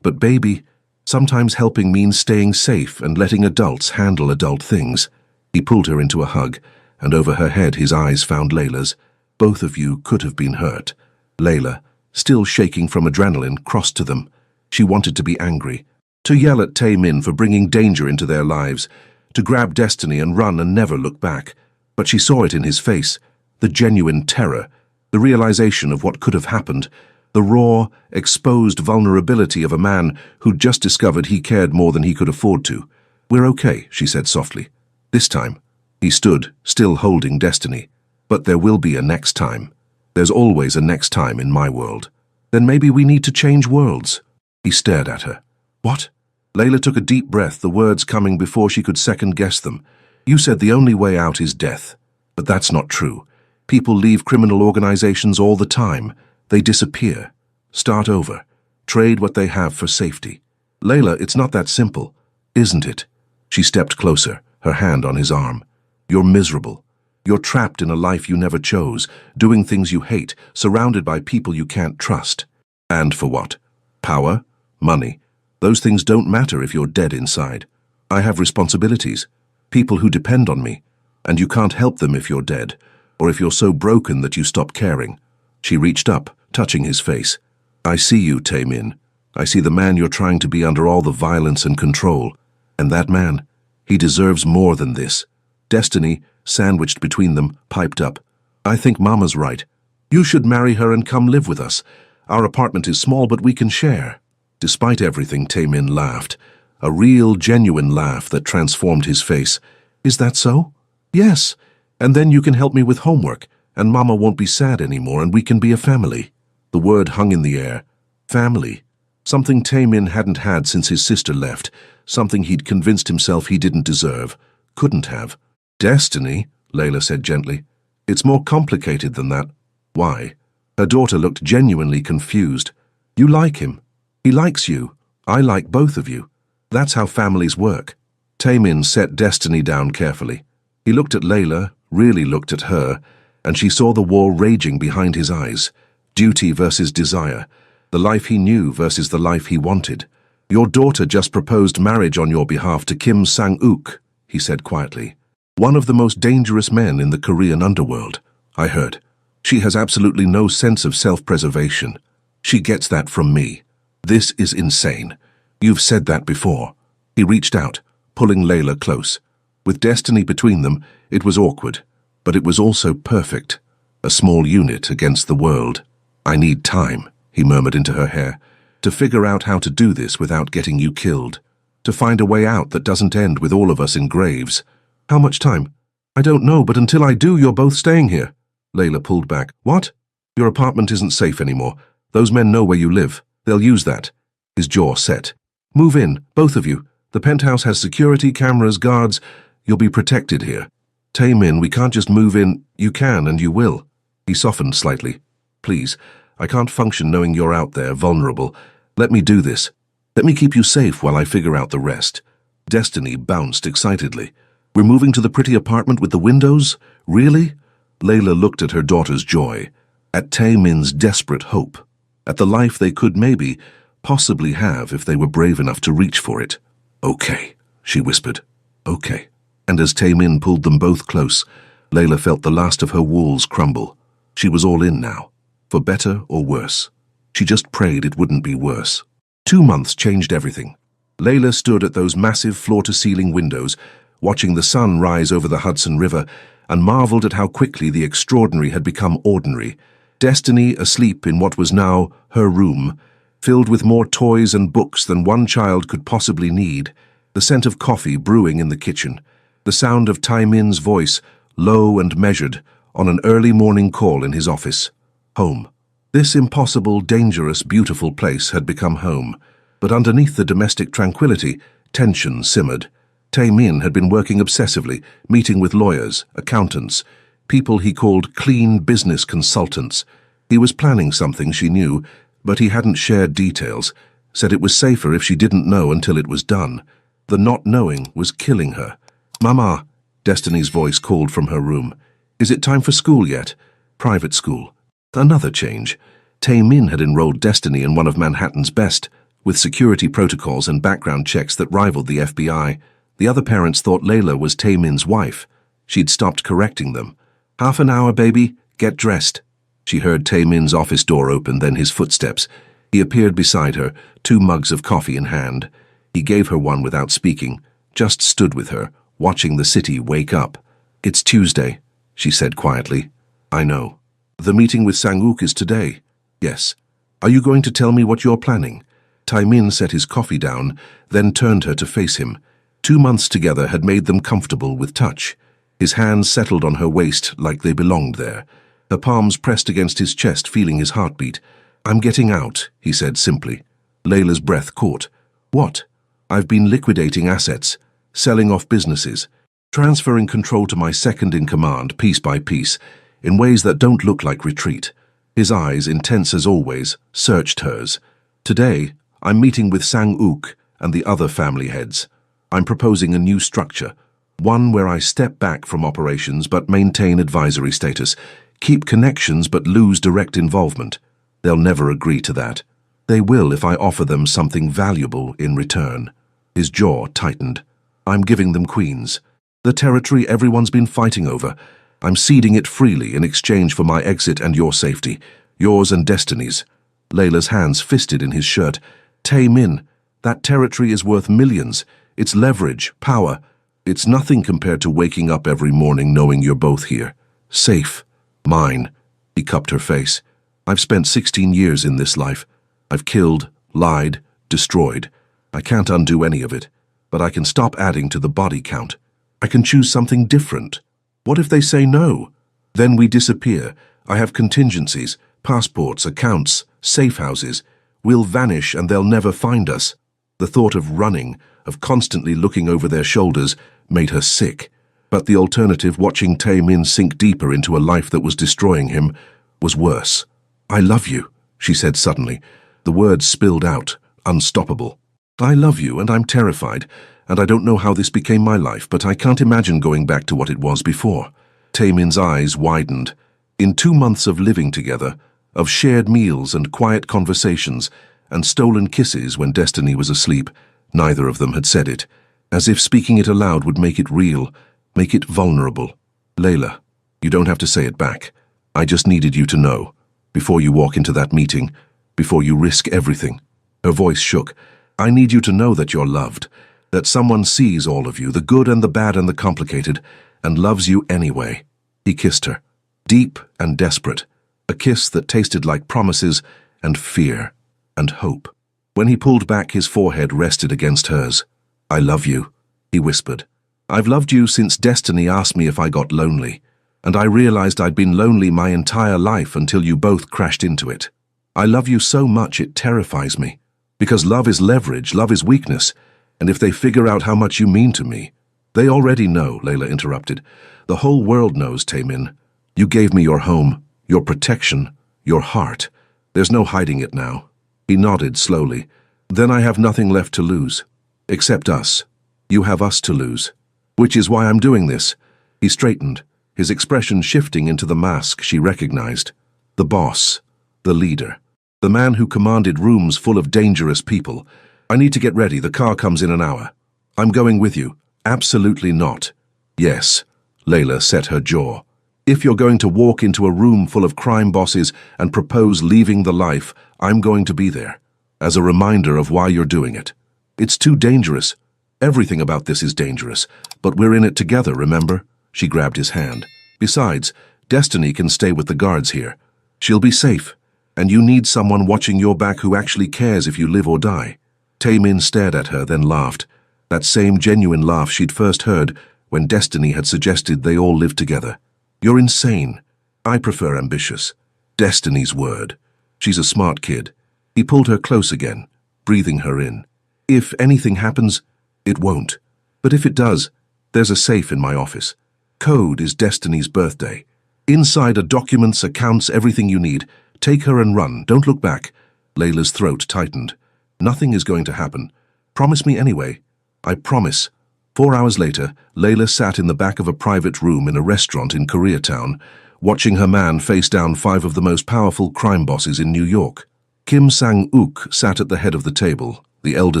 But baby, sometimes helping means staying safe and letting adults handle adult things. He pulled her into a hug, and over her head his eyes found Layla's. Both of you could have been hurt. Layla, still shaking from adrenaline, crossed to them. She wanted to be angry, to yell at Taemin for bringing danger into their lives, to grab Destiny and run and never look back. But she saw it in his face, the genuine terror, the realization of what could have happened, the raw, exposed vulnerability of a man who'd just discovered he cared more than he could afford to. We're okay, she said softly. This time. He stood, still holding Destiny. But there will be a next time. There's always a next time in my world. Then maybe we need to change worlds. He stared at her. What? Layla took a deep breath, the words coming before she could second-guess them. You said the only way out is death. But that's not true. People leave criminal organizations all the time. They disappear. Start over. Trade what they have for safety. Layla, it's not that simple, isn't it? She stepped closer, her hand on his arm. You're miserable. You're trapped in a life you never chose, doing things you hate, surrounded by people you can't trust. And for what? Power? Money? Those things don't matter if you're dead inside. I have responsibilities. People who depend on me. And you can't help them if you're dead, or if you're so broken that you stop caring. She reached up, touching his face. I see you, Taemin. I see the man you're trying to be under all the violence and control. And that man, he deserves more than this. Destiny, sandwiched between them, piped up. I think Mama's right. You should marry her and come live with us. Our apartment is small, but we can share. Despite everything, Taemin laughed. A real, genuine laugh that transformed his face. Is that so? Yes. And then you can help me with homework, and Mama won't be sad anymore, and we can be a family. The word hung in the air. Family. Something Taemin hadn't had since his sister left. Something he'd convinced himself he didn't deserve. Couldn't have. Destiny, Layla said gently. It's more complicated than that. Why? Her daughter looked genuinely confused. You like him. He likes you. I like both of you. That's how families work. Taemin set Destiny down carefully. He looked at Layla, really looked at her, and she saw the war raging behind his eyes. Duty versus desire. The life he knew versus the life he wanted. Your daughter just proposed marriage on your behalf to Kim Sang-uk, he said quietly. One of the most dangerous men in the Korean underworld, I heard. She has absolutely no sense of self-preservation. She gets that from me. This is insane. You've said that before. He reached out, pulling Layla close. With Destiny between them, it was awkward, but it was also perfect. A small unit against the world. I need time, he murmured into her hair. To figure out how to do this without getting you killed. To find a way out that doesn't end with all of us in graves. How much time? I don't know, but until I do, you're both staying here. Layla pulled back. What? Your apartment isn't safe anymore. Those men know where you live. They'll use that. His jaw set. Move in, both of you. The penthouse has security, cameras, guards. You'll be protected here. Taemin, we can't just move in. You can and you will. He softened slightly. Please, I can't function knowing you're out there, vulnerable. Let me do this. Let me keep you safe while I figure out the rest. Destiny bounced excitedly. We're moving to the pretty apartment with the windows? Really? Layla looked at her daughter's joy, at Taemin's desperate hope, at the life they could maybe, possibly have if they were brave enough to reach for it. Okay, she whispered. Okay. And as Taemin pulled them both close, Layla felt the last of her walls crumble. She was all in now, for better or worse. She just prayed it wouldn't be worse. 2 months changed everything. Layla stood at those massive floor-to-ceiling windows, watching the sun rise over the Hudson River, and marveled at how quickly the extraordinary had become ordinary. Destiny asleep in what was now her room, filled with more toys and books than one child could possibly need, the scent of coffee brewing in the kitchen, the sound of Taemin's voice, low and measured, on an early morning call in his office. Home. This impossible, dangerous, beautiful place had become home, but underneath the domestic tranquility, tension simmered. Taemin had been working obsessively, meeting with lawyers, accountants, people he called clean business consultants. He was planning something, she knew, but he hadn't shared details, said it was safer if she didn't know until it was done. The not knowing was killing her. Mama, Destiny's voice called from her room. Is it time for school yet? Private school. Another change. Taemin had enrolled Destiny in one of Manhattan's best, with security protocols and background checks that rivaled the FBI. The other parents thought Layla was Taemin's wife. She'd stopped correcting them. "Half an hour, baby. Get dressed." She heard Taemin's office door open, then his footsteps. He appeared beside her, 2 mugs of coffee in hand. He gave her one without speaking, just stood with her, watching the city wake up. "It's Tuesday," she said quietly. "I know. The meeting with Sang-uk is today." "Yes. Are you going to tell me what you're planning?" Taemin set his coffee down, then turned her to face him. 2 months together had made them comfortable with touch. His hands settled on her waist like they belonged there. Her palms pressed against his chest, feeling his heartbeat. "I'm getting out," he said simply. Layla's breath caught. "What?" "I've been liquidating assets, selling off businesses, transferring control to my second-in-command piece by piece, in ways that don't look like retreat." His eyes, intense as always, searched hers. "Today, I'm meeting with Sang-uk and the other family heads. I'm proposing a new structure, one where I step back from operations but maintain advisory status, keep connections but lose direct involvement. They'll never agree to that. They will if I offer them something valuable in return." His jaw tightened. "I'm giving them Queens, the territory everyone's been fighting over. I'm ceding it freely in exchange for my exit and your safety, yours and Destiny's." Layla's hands fisted in his shirt. "Taemin, that territory is worth millions. It's leverage, power. It's nothing compared to waking up every morning knowing you're both here. Safe. Mine." He cupped her face. "I've spent 16 years in this life. I've killed, lied, destroyed. I can't undo any of it, but I can stop adding to the body count. I can choose something different. What if they say no? Then we disappear. I have contingencies, passports, accounts, safe houses. We'll vanish and they'll never find us." The thought of running, of constantly looking over their shoulders, made her sick. But the alternative, watching Taemin sink deeper into a life that was destroying him, was worse. "I love you," she said suddenly. The words spilled out, unstoppable. "I love you, and I'm terrified, and I don't know how this became my life, but I can't imagine going back to what it was before." Taemin's eyes widened. In 2 months of living together, of shared meals and quiet conversations, and stolen kisses when Destiny was asleep, neither of them had said it, as if speaking it aloud would make it real, make it vulnerable. "Layla, you don't have to say it back. I just needed you to know, before you walk into that meeting, before you risk everything." Her voice shook. "I need you to know that you're loved, that someone sees all of you, the good and the bad and the complicated, and loves you anyway." He kissed her, deep and desperate, a kiss that tasted like promises and fear and hope. When he pulled back, his forehead rested against hers. "I love you," he whispered. "I've loved you since Destiny asked me if I got lonely, and I realized I'd been lonely my entire life until you both crashed into it. I love you so much it terrifies me, because love is leverage, love is weakness, and if they figure out how much you mean to me—" "They already know," Layla interrupted. "The whole world knows, Taemin. You gave me your home, your protection, your heart. There's no hiding it now." He nodded slowly. "Then I have nothing left to lose. Except us. You have us to lose. Which is why I'm doing this." He straightened, his expression shifting into the mask she recognized. The boss. The leader. The man who commanded rooms full of dangerous people. "I need to get ready. The car comes in an hour." "I'm going with you." "Absolutely not." "Yes." Layla set her jaw. "If you're going to walk into a room full of crime bosses and propose leaving the life, I'm going to be there, as a reminder of why you're doing it. It's too dangerous. Everything about this is dangerous, but we're in it together, remember?" She grabbed his hand. "Besides, Destiny can stay with the guards here. She'll be safe, and you need someone watching your back who actually cares if you live or die." Taemin stared at her, then laughed. That same genuine laugh she'd first heard when Destiny had suggested they all live together. "You're insane. I prefer ambitious." Destiny's word. She's a smart kid. He pulled her close again, breathing her in. "If anything happens, it won't. But if it does, there's a safe in my office. Code is Destiny's birthday. Inside are documents, accounts, everything you need. Take her and run. Don't look back." Layla's throat tightened. "Nothing is going to happen. Promise me anyway." "I promise." 4 hours later, Layla sat in the back of a private room in a restaurant in Koreatown, watching her man face down 5 of the most powerful crime bosses in New York. Kim Sang-uk sat at the head of the table, the elder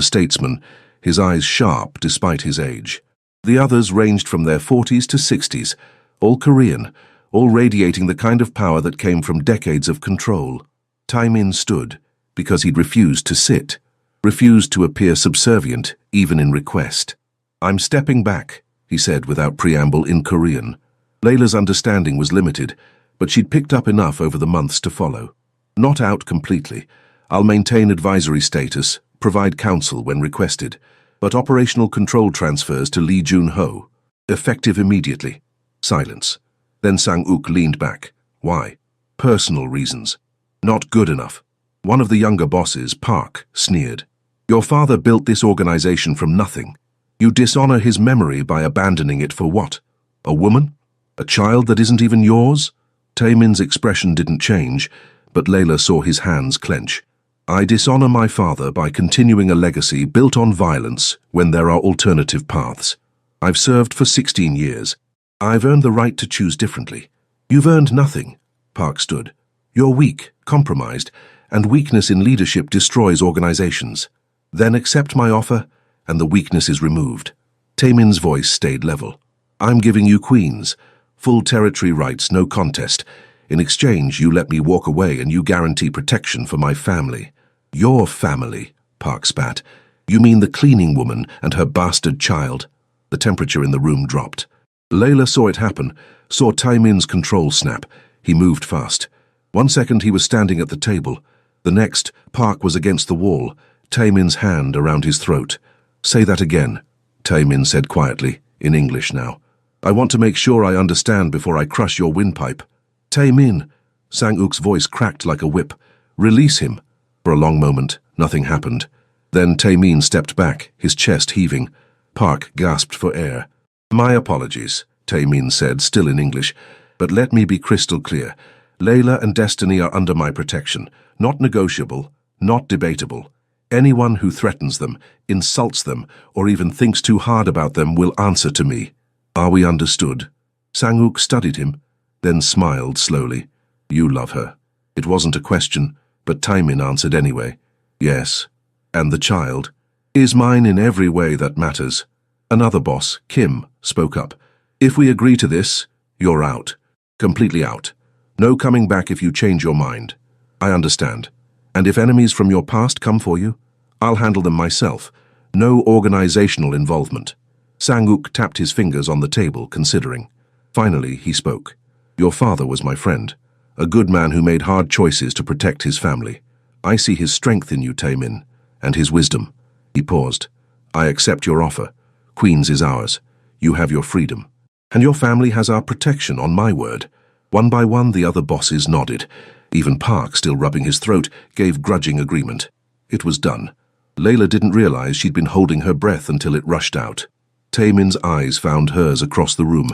statesman, his eyes sharp despite his age. The others ranged from their 40s to 60s, all Korean, all radiating the kind of power that came from decades of control. Taemin stood, because he'd refused to sit, refused to appear subservient, even in request. "I'm stepping back," he said without preamble in Korean. Layla's understanding was limited, but she'd picked up enough over the months to follow. "Not out completely. I'll maintain advisory status, provide counsel when requested, but operational control transfers to Lee Jun-ho. Effective immediately." Silence. Then Sang-uk leaned back. "Why?" "Personal reasons." "Not good enough." One of the younger bosses, Park, sneered. "Your father built this organization from nothing. You dishonor his memory by abandoning it for what? A woman? A child that isn't even yours?" Taemin's expression didn't change, but Layla saw his hands clench. "I dishonor my father by continuing a legacy built on violence when there are alternative paths. I've served for 16 years. I've earned the right to choose differently." "You've earned nothing." Park stood. "You're weak, compromised, and weakness in leadership destroys organizations. Then accept my offer, and the weakness is removed." Taemin's voice stayed level. "I'm giving you Queens. Full territory rights, no contest. In exchange, you let me walk away and you guarantee protection for my family." "Your family," Park spat. "You mean the cleaning woman and her bastard child?" The temperature in the room dropped. Layla saw it happen, saw Taemin's control snap. He moved fast. 1 second he was standing at the table. The next, Park was against the wall, Taemin's hand around his throat. "Say that again," Taemin said quietly, in English now. "I want to make sure I understand before I crush your windpipe." "Taemin!" Sang-uk's voice cracked like a whip. "Release him." For a long moment, nothing happened. Then Taemin stepped back, his chest heaving. Park gasped for air. "My apologies," Taemin said, still in English, "but let me be crystal clear. Layla and Destiny are under my protection, not negotiable, not debatable. Anyone who threatens them, insults them, or even thinks too hard about them will answer to me. Are we understood?" Sang-uk studied him, then smiled slowly. "You love her." It wasn't a question, but Taemin answered anyway. "Yes." "And the child?" "Is mine in every way that matters." Another boss, Kim, spoke up. "If we agree to this, you're out. Completely out. No coming back if you change your mind." "I understand. And if enemies from your past come for you, I'll handle them myself. No organizational involvement." Sang-uk tapped his fingers on the table, considering. Finally, he spoke. "Your father was my friend, a good man who made hard choices to protect his family. I see his strength in you, Taemin, and his wisdom. He paused. I accept your offer. Queens is ours. You have your freedom. And your family has our protection, on my word. One by one, the other bosses nodded. Even Park, still rubbing his throat, gave grudging agreement. It was done. Layla didn't realize she'd been holding her breath until it rushed out. Taemin's eyes found hers across the room,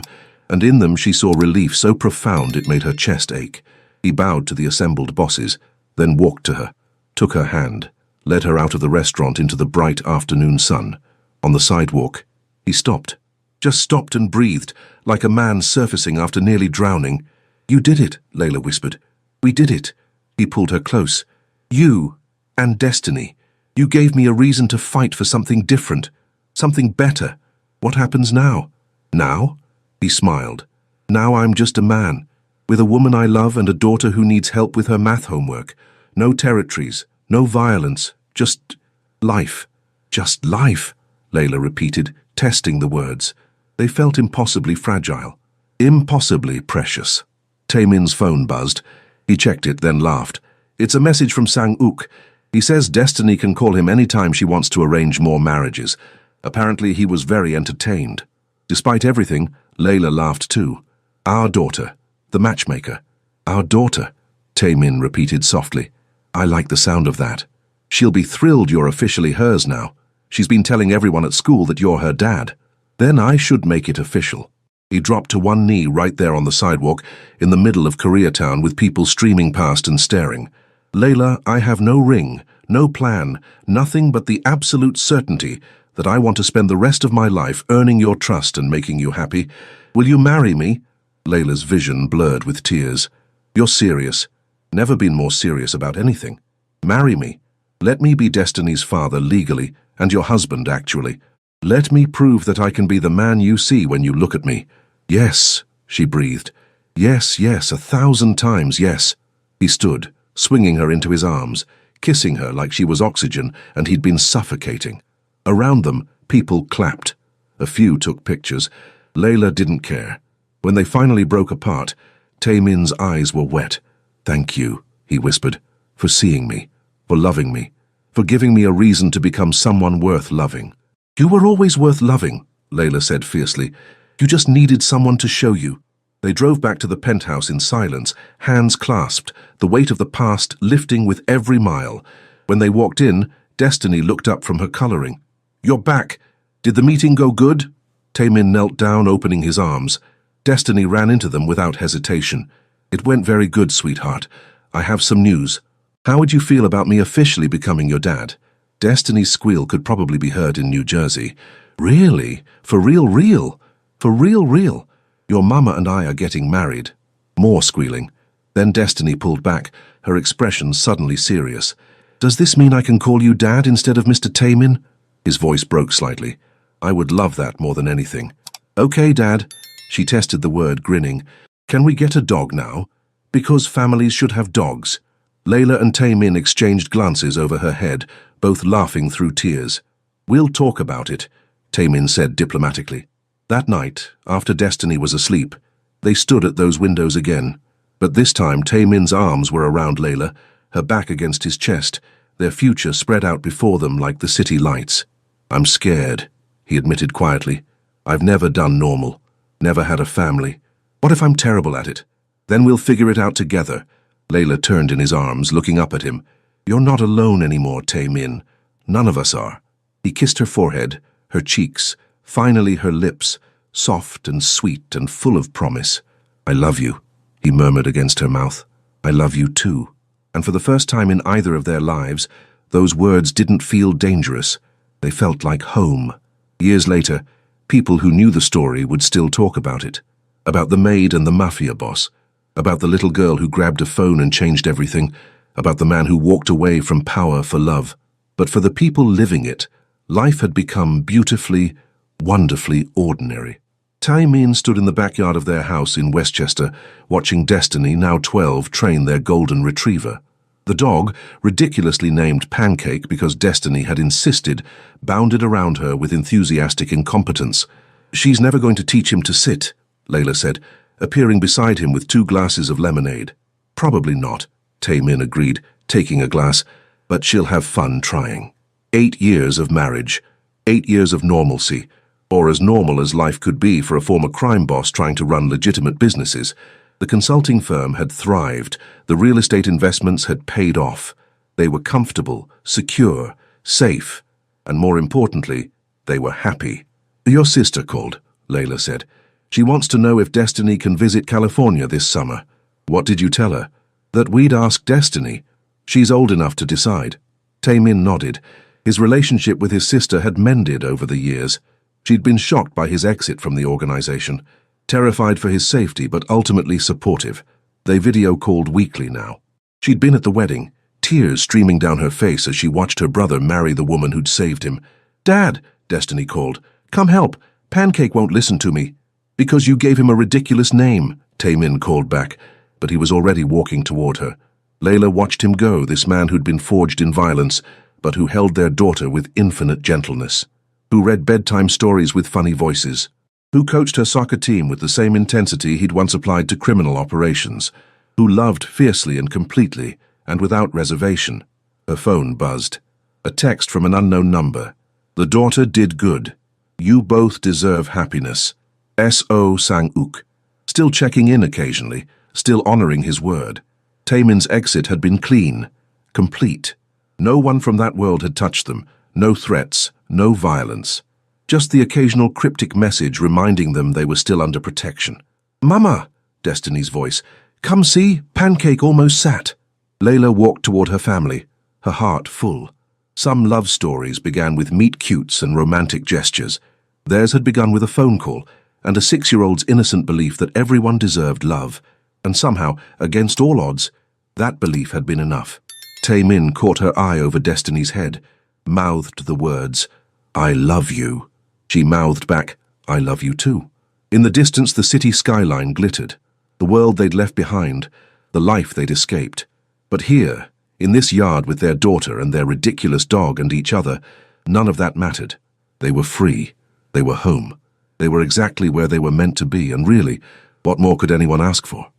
and in them she saw relief so profound it made her chest ache. He bowed to the assembled bosses, then walked to her, took her hand, led her out of the restaurant into the bright afternoon sun. On the sidewalk, he stopped. Just stopped and breathed, like a man surfacing after nearly drowning. You did it, Layla whispered. We did it. He pulled her close. You and Destiny. You gave me a reason to fight for something different, something better. What happens now? Now? He smiled. Now I'm just a man, with a woman I love and a daughter who needs help with her math homework. No territories, no violence, just life. Just life, Layla repeated, testing the words. They felt impossibly fragile, impossibly precious. Taemin's phone buzzed. He checked it, then laughed. It's a message from Sang-uk. He says Destiny can call him anytime she wants to arrange more marriages. Apparently he was very entertained. Despite everything, Layla laughed too. Our daughter, the matchmaker. Our daughter, Taemin repeated softly. I like the sound of that. She'll be thrilled you're officially hers now. She's been telling everyone at school that you're her dad. Then I should make it official. He dropped to one knee right there on the sidewalk, in the middle of Koreatown with people streaming past and staring. Layla, I have no ring, no plan, nothing but the absolute certainty that I want to spend the rest of my life earning your trust and making you happy. Will you marry me? Layla's vision blurred with tears. You're serious. Never been more serious about anything. Marry me. Let me be Destiny's father legally, and your husband, actually. Let me prove that I can be the man you see when you look at me. Yes, she breathed. Yes, yes, 1,000 times yes. He stood, swinging her into his arms, kissing her like she was oxygen and he'd been suffocating. Around them, people clapped. A few took pictures. Layla didn't care. When they finally broke apart, Taemin's eyes were wet. Thank you, he whispered, for seeing me, for loving me, for giving me a reason to become someone worth loving. You were always worth loving, Layla said fiercely. You just needed someone to show you. They drove back to the penthouse in silence, hands clasped, the weight of the past lifting with every mile. When they walked in, Destiny looked up from her coloring. You're back. Did the meeting go good? Taemin knelt down, opening his arms. Destiny ran into them without hesitation. It went very good, sweetheart. I have some news. How would you feel about me officially becoming your dad? Destiny's squeal could probably be heard in New Jersey. Really? For real, real? For real, real? Your mama and I are getting married. More squealing. Then Destiny pulled back, her expression suddenly serious. Does this mean I can call you Dad instead of Mr. Taemin? His voice broke slightly. I would love that more than anything. Okay, Dad. She tested the word, grinning. Can we get a dog now? Because families should have dogs. Layla and Taemin exchanged glances over her head, both laughing through tears. We'll talk about it, Taemin said diplomatically. That night, after Destiny was asleep, they stood at those windows again. But this time Taemin's arms were around Layla, her back against his chest, their future spread out before them like the city lights. I'm scared, he admitted quietly. I've never done normal, never had a family. What if I'm terrible at it? Then we'll figure it out together. Layla turned in his arms, looking up at him. You're not alone anymore, Taemin. None of us are. He kissed her forehead, her cheeks, finally her lips, soft and sweet and full of promise. I love you, he murmured against her mouth. I love you too. And for the first time in either of their lives, those words didn't feel dangerous. They felt like home. Years later, people who knew the story would still talk about it. About the maid and the mafia boss. About the little girl who grabbed a phone and changed everything. About the man who walked away from power for love. But for the people living it, life had become beautifully, wonderfully ordinary. Taemin stood in the backyard of their house in Westchester, watching Destiny, now 12, train their golden retriever. The dog, ridiculously named Pancake because Destiny had insisted, bounded around her with enthusiastic incompetence. She's never going to teach him to sit, Layla said, appearing beside him with 2 glasses of lemonade. Probably not, Taemin agreed, taking a glass, but she'll have fun trying. 8 years of marriage, 8 years of normalcy, or as normal as life could be for a former crime boss trying to run legitimate businesses. The consulting firm had thrived, the real estate investments had paid off. They were comfortable, secure, safe, and more importantly, they were happy. "Your sister called," Layla said. "She wants to know if Destiny can visit California this summer." "What did you tell her?" "That we'd ask Destiny. She's old enough to decide." Taemin nodded. His relationship with his sister had mended over the years. She'd been shocked by his exit from the organization, terrified for his safety but ultimately supportive. They video-called weekly now. She'd been at the wedding, tears streaming down her face as she watched her brother marry the woman who'd saved him. "Dad," Destiny called, "come help. Pancake won't listen to me." "Because you gave him a ridiculous name," Taemin called back, but he was already walking toward her. Layla watched him go, this man who'd been forged in violence, but who held their daughter with infinite gentleness, who read bedtime stories with funny voices, who coached her soccer team with the same intensity he'd once applied to criminal operations, who loved fiercely and completely, and without reservation. Her phone buzzed. A text from an unknown number. "The daughter did good. You both deserve happiness. S.O. Sang-uk." Still checking in occasionally, still honoring his word. Taemin's exit had been clean, complete. No one from that world had touched them, no threats, no violence. Just the occasional cryptic message reminding them they were still under protection. "Mama," Destiny's voice, "come see, Pancake almost sat." Layla walked toward her family, her heart full. Some love stories began with meet-cutes and romantic gestures. Theirs had begun with a phone call and a 6-year-old's innocent belief that everyone deserved love. And somehow, against all odds, that belief had been enough. Taemin caught her eye over Destiny's head, mouthed the words, "I love you." She mouthed back, "I love you too." In the distance, the city skyline glittered, the world they'd left behind, the life they'd escaped. But here, in this yard with their daughter and their ridiculous dog and each other, none of that mattered. They were free. They were home. They were exactly where they were meant to be, and really, what more could anyone ask for?